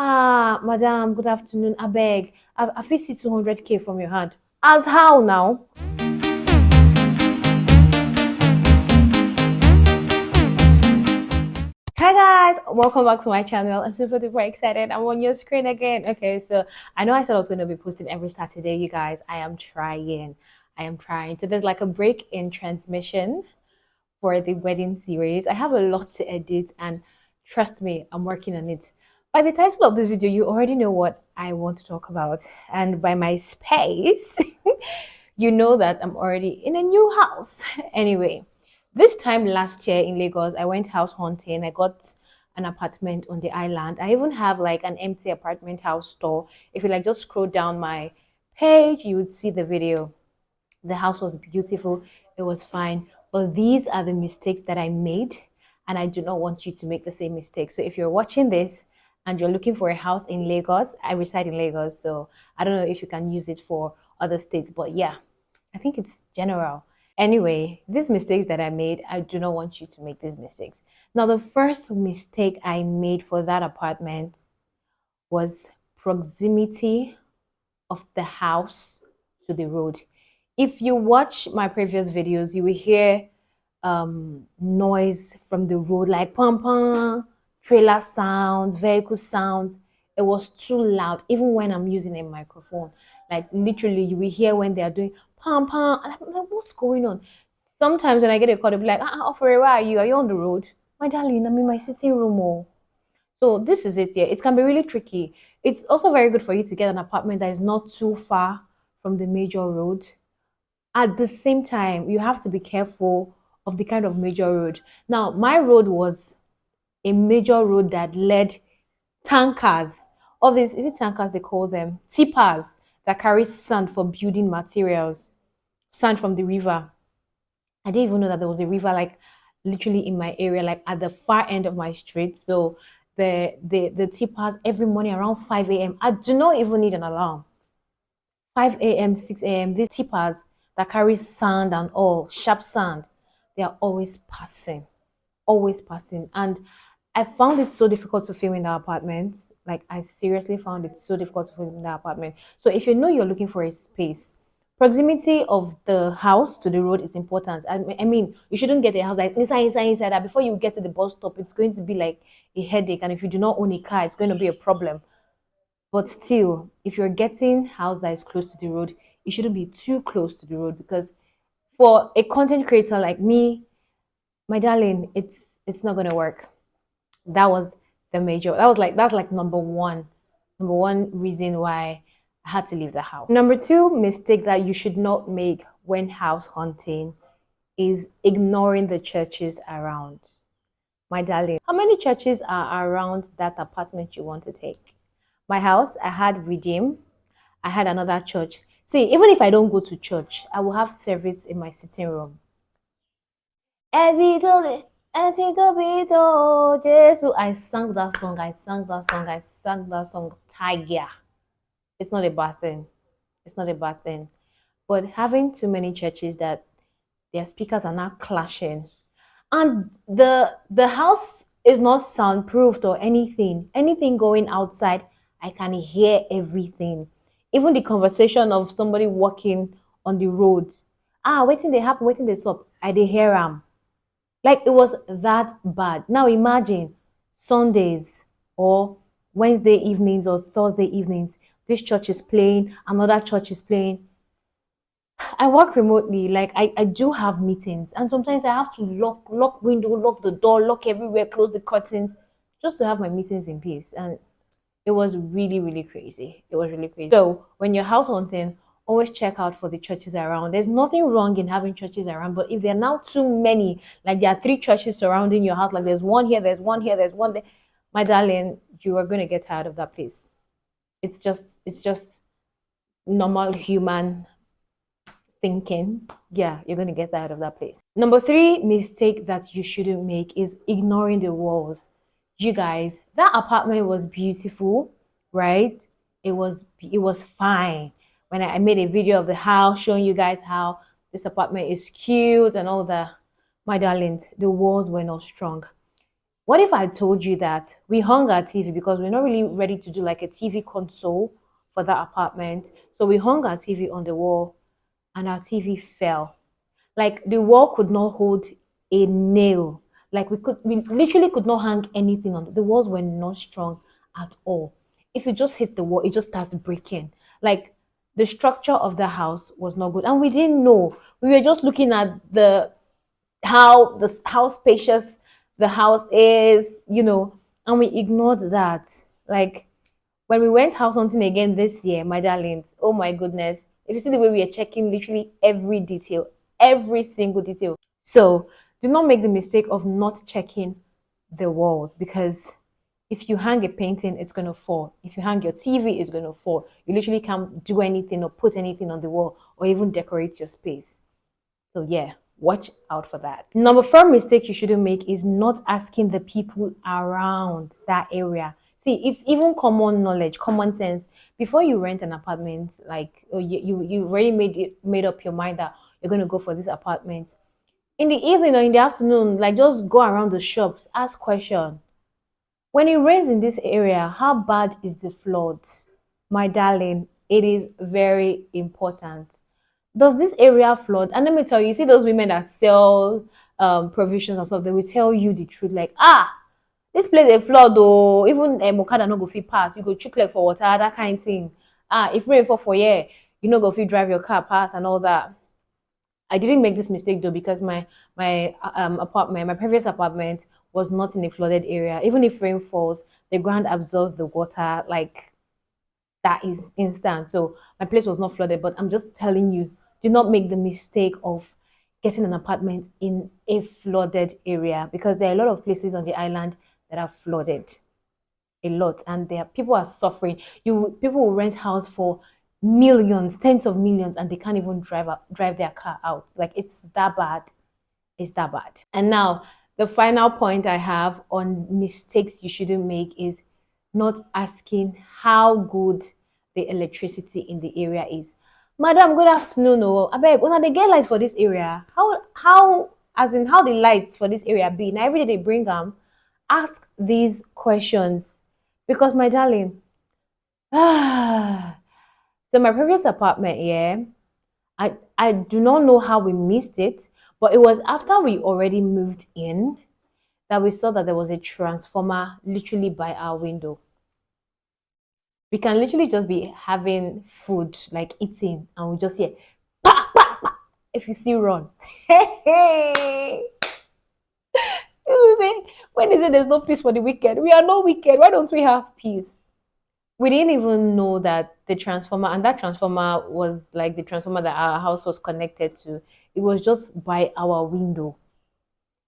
Ah, madam, good afternoon. I beg. I fit see 200K from your hand. As how now? Hi guys, welcome back to my channel. I'm super duper excited. I'm on your screen again. Okay, so I know I said I was going to be posting every Saturday, you guys. I am trying. I am trying. So there's like a break in transmission for the wedding series. I have a lot to edit, and trust me, I'm working on it. By the title of this video, you already know what I want to talk about. And by my space, you know that I'm already in a new house. Anyway, this time last year in Lagos, I went house hunting. I got an apartment on the island. I even have like an empty apartment house store. If you like just scroll down my page, you would see the video. The house was beautiful, it was fine. But these are the mistakes that I made, and I do not want you to make the same mistake. So if you're watching this and you're looking for a house in Lagos, I reside in Lagos, so I don't know if you can use it for other states, but yeah, I think it's general. Anyway, these mistakes that I made, I do not want you to make these mistakes. Now, the first mistake I made for that apartment was proximity of the house to the road. If you watch my previous videos, you will hear noise from the road, like pom pom, trailer sounds, vehicle sounds. It was too loud, even when I'm using a microphone. Like literally, you will hear when they are doing pom pom. And I'm like, what's going on? Sometimes when I get a call, they'll be like, Offer, where are you? Are you on the road? My darling, I'm in my sitting room. Oh. So this is it, yeah. It can be really tricky. It's also very good for you to get an apartment that is not too far from the major road. At the same time, you have to be careful of the kind of major road. Now, my road was a major road that led tankers. All these, is it tankers they call them? Tippers that carry sand for building materials, sand from the river. I didn't even know that there was a river like literally in my area, like at the far end of my street. So the tippers every morning around 5 a.m. I do not even need an alarm. 5 a.m., 6 a.m. These tippers that carry sand and all, sharp sand, they are always passing, always passing. And I found it so difficult to film in the apartment. Like I seriously found it so difficult to film in the apartment. So if you know you're looking for a space, proximity of the house to the road is important. I mean, you shouldn't get a house that is inside that before you get to the bus stop, it's going to be like a headache. And if you do not own a car, it's going to be a problem. But still, if you're getting house that is close to the road, it shouldn't be too close to the road because for a content creator like me, my darling, it's not gonna work. That was the major. That's like number one reason why I had to leave the house. Number two mistake that you should not make when house hunting is ignoring the churches around. My darling, how many churches are around that apartment you want to take? My house, I had Redeem, I had another church. See, even if I don't go to church, I will have service in my sitting room. Jesus. I sang that song, I sang that song, I sang that song, Tiger. It's not a bad thing. It's not a bad thing. But having too many churches that their speakers are not clashing, and the house is not soundproofed or anything going outside, I can hear everything, even the conversation of somebody walking on the road. Waiting they happen, waiting they stop, I dey hear them. Like it was that bad. Now imagine Sundays or Wednesday evenings or Thursday evenings, this church is playing, another church is playing. I work remotely. Like I do have meetings, and sometimes I have to lock window, lock the door, lock everywhere, close the curtains, just to have my meetings in peace. And it was really, really crazy. It was really crazy. So when you're house hunting, always check out for the churches around. There's nothing wrong in having churches around, but if there are now too many, like there are three churches surrounding your house, like there's one here, there's one here, there's one there, my darling, you are gonna get tired of that place. It's just normal human thinking. Yeah, you're going to get out of that place. Number three mistake that you shouldn't make is ignoring the walls. You guys, that apartment was beautiful, right? It was fine. When I made a video of the house showing you guys how this apartment is cute and all that, my darlings, the walls were not strong. What if I told you that we hung our TV because we're not really ready to do like a TV console for that apartment? So we hung our TV on the wall and our TV fell. Like the wall could not hold a nail. Like we literally could not hang anything on. The walls were not strong at all. If you just hit the wall, it just starts breaking. Like the structure of the house was not good. And we didn't know. We were just looking at how spacious the house is, and we ignored that. Like when we went house hunting again this year, my darlings, oh my goodness, if you see the way we are checking literally every detail, every single detail. So do not make the mistake of not checking the walls, because if you hang a painting, it's going to fall. If you hang your TV, it's going to fall. You literally can't do anything or put anything on the wall or even decorate your space. So yeah, watch out for that. Number four mistake you shouldn't make is not asking the people around that area. See, it's even common knowledge, common sense. Before you rent an apartment, like you already made up your mind that you're gonna go for this apartment. In the evening or in the afternoon, like just go around the shops, ask question. When it rains in this area, how bad is the flood? My darling, it is very important. Does this area flood? And let me tell you, see those women that sell provisions and stuff, they will tell you the truth. Like, this place a flood though. Even Okada no go fit pass. You go chook leg for water, that kind of thing. If rain fall for year, you know go fit drive your car past and all that. I didn't make this mistake though, because my previous apartment was not in a flooded area. Even if rain falls, the ground absorbs the water like that is instant. So my place was not flooded, but I'm just telling you, do not make the mistake of getting an apartment in a flooded area, because there are a lot of places on the island that are flooded. A lot, and there people are suffering. People will rent house for millions, tens of millions, and they can't even drive their car out. Like it's that bad. It's that bad. And now the final point I have on mistakes you shouldn't make is not asking how good the electricity in the area is. Madam, good afternoon. Oh, I beg, when they get lights for this area, how as in how the lights for this area be? Now every day they bring them. Ask these questions, because my darling, so my previous apartment, yeah, I do not know how we missed it, but it was after we already moved in that we saw that there was a transformer literally by our window. We can literally just be having food, like eating, and we just hear, pa, pa, pa. If you see run. Hey, you say, when is it there's no peace for the wicked? We are not wicked. Why don't we have peace? We didn't even know that the transformer, and that transformer was like the transformer that our house was connected to. It was just by our window.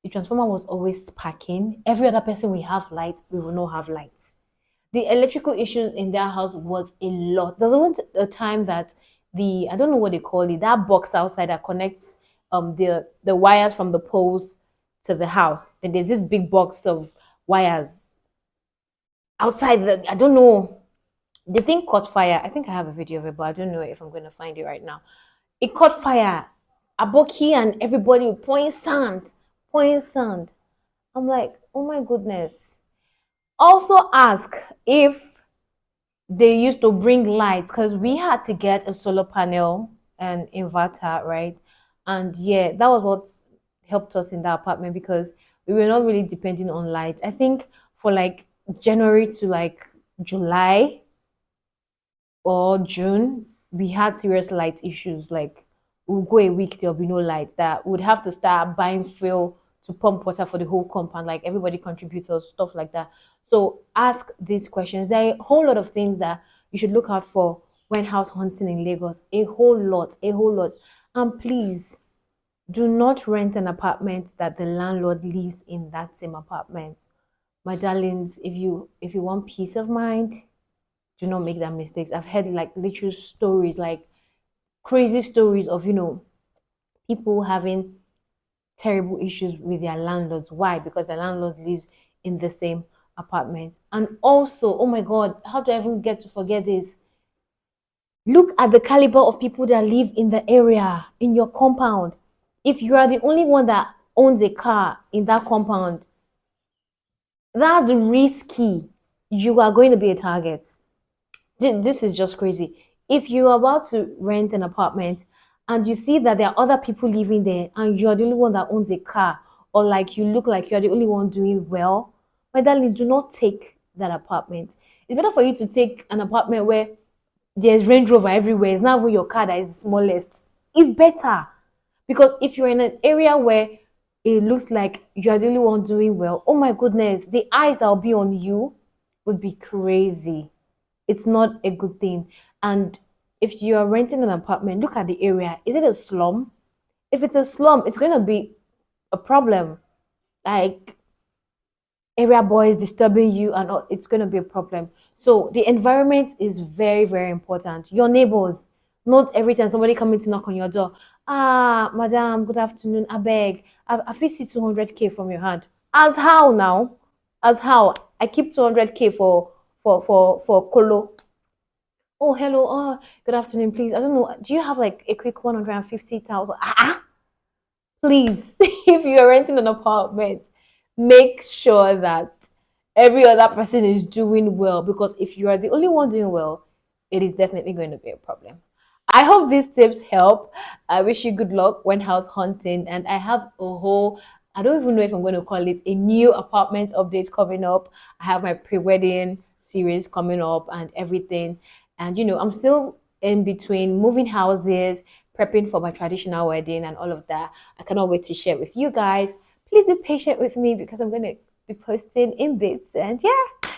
The transformer was always sparking. Every other person we have lights, we will not have lights. The electrical issues in their house was a lot. There was a time that I don't know what they call it, that box outside that connects the wires from the poles to the house. Then there's this big box of wires outside. I don't know. The thing caught fire. I think I have a video of it, but I don't know if I'm going to find it right now. It caught fire. Aboki and everybody were pouring sand, pouring sand. I'm like, oh my goodness. Also ask if they used to bring lights, because we had to get a solar panel and inverter, right? And yeah, that was what helped us in that apartment, because we were not really depending on lights. I think for like January to like July or June, we had serious light issues. Like we'll go a week, there'll be no lights. That would have to start buying fuel to pump water for the whole compound. Like everybody contributes or stuff like that. So ask these questions. There are a whole lot of things that you should look out for when house hunting in Lagos. A whole lot, a whole lot. And please do not rent an apartment that the landlord lives in that same apartment. My darlings, if you want peace of mind, do not make that mistakes. I've heard like literal stories, like crazy stories of people having terrible issues with their landlords. Why? Because the landlord lives in the same apartment. And also, oh my God, how do I even get to forget this? Look at the caliber of people that live in the area, in your compound. If you are the only one that owns a car in that compound, That's risky. You are going to be a target. This is just crazy. If you're about to rent an apartment and you see that there are other people living there and you're the only one that owns a car, or like you look like you're the only one doing well, my darling, do not take that apartment. It's better for you to take an apartment where there's Range Rover everywhere. It's not even your car that is the smallest. It's better. Because if you're in an area where it looks like you're the only one doing well, oh my goodness, the eyes that will be on you would be crazy. It's not a good thing. And if you are renting an apartment, look at the area. Is it a slum? If it's a slum, it's going to be a problem. Like area boys disturbing you, and all, it's going to be a problem. So the environment is very, very important. Your neighbors, not every time somebody coming to knock on your door. Ah, madam, good afternoon. I beg, I feel see 200K from your hand. As how now? As how? I keep 200K for colo. Oh, hello. Oh, good afternoon. Please, I don't know. Do you have like a quick 150,000? Please, if you are renting an apartment, make sure that every other person is doing well, because if you are the only one doing well, it is definitely going to be a problem. I hope these tips help. I wish you good luck when house hunting. And I have a whole, I don't even know if I'm going to call it a new apartment update coming up. I have my pre wedding series coming up and everything. And, I'm still in between moving houses, prepping for my traditional wedding, and all of that. I cannot wait to share with you guys. Please be patient with me because I'm going to be posting in bits. And yeah,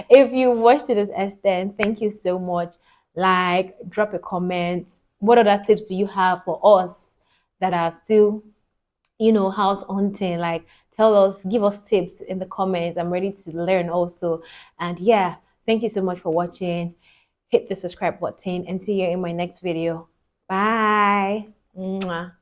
if you watched to this extent, thank you so much. Like, drop a comment. What other tips do you have for us that are still, house hunting? Like, tell us, give us tips in the comments. I'm ready to learn also. And yeah, thank you so much for watching. Hit the subscribe button and see you in my next video. Bye. Mwah.